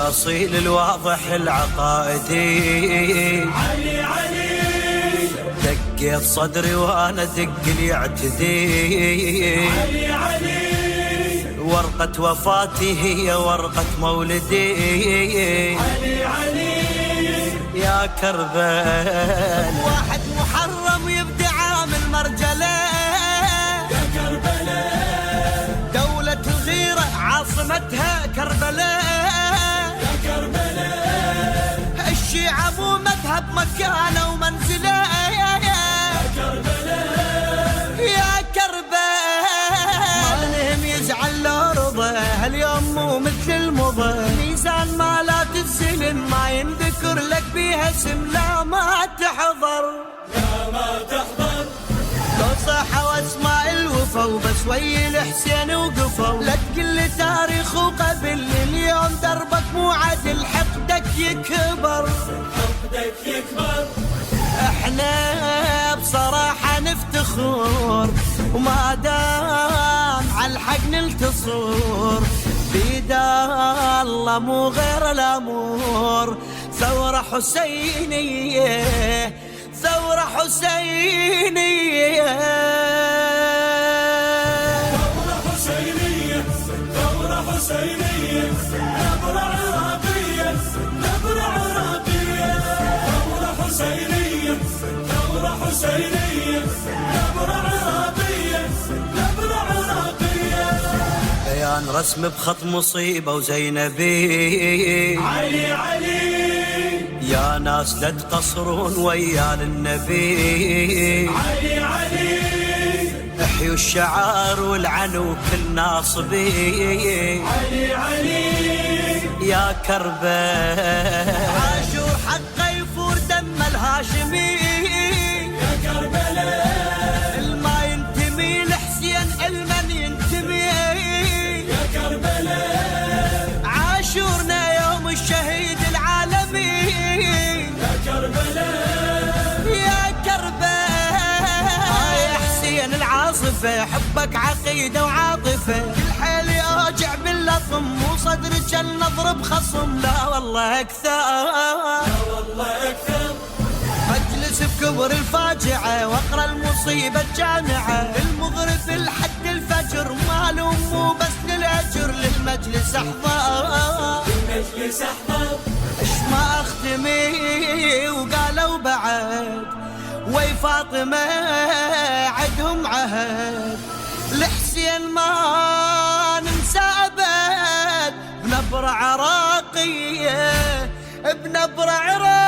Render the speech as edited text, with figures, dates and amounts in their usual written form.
الأصيل الواضح العقائدي، علي علي دقيت صدري وانا دق يعتدي، علي علي ورقة وفاتي هي ورقة مولدي، علي علي يا كربلاء. 1 محرم يبدي عام المرجلة، يا كربلاء دولة الغيرة عاصمتها كربلاء، يا كربلاء الشيعة مو مذهب مكانه ومنزله، يا كربلاء يا كربلاء. ما لهم يزعل لو رضى، هاليوم مو مثل المضى، ميزان مالات السلم ما ينذكر لك بيها اسم، لا ما تحضر لا ما تحضر، لو صاحوا اسماء الوفا وبس ويا الحسين وقفوا، لا تقل لي تاريخ وقبل، اليوم دربك مو عدل، حقدك يكبر حقدك يكبر. احنا بصراحة نفتخر، وما دام عالحق ننتصر، بيد الله مو غير الامور. ثورة حسينية، ثورة حسينية، ثورة حسينية، ثورة حسينية، نبرة عراقية، نبرة عراقية، ثورة حسينية، ثورة حسينية، نبرة عراقية، نبرة عراقية. بيان رسم بخط مصيبة وزينبي، علي علي يا ناس لا تقصرون ويا النبي، علي علي احيوا الشعار والعنو كل ناصبي، علي علي يا كربلاء. عاشور حقه يفور دم الهاشمي، يا كربلاء الما ينتمي لحسين المن ينتمي، يا كربلاء عاشورنا يوم الشهيد العالمي، يا كربلاء يا كربلاء. يا حسين العاصفة حبك عقيدة وعاطفة، كل حيلي اوجع باللطم وصدرك النظر بخصم، لا والله اكثر، لا والله أكثر. مجلس بكبر الفاجعة واقرا المصيبة الجامعة، المغرب الحد الفجر مالهم مو بس للأجر، للمجلس احضر، المجلس أحضر، اش ما اختمي وقالوا بعد، وي فاطمة عدهم عهد، لحسين ما ننسى أبد، بنبرة عراقية، بنبرة عراقية.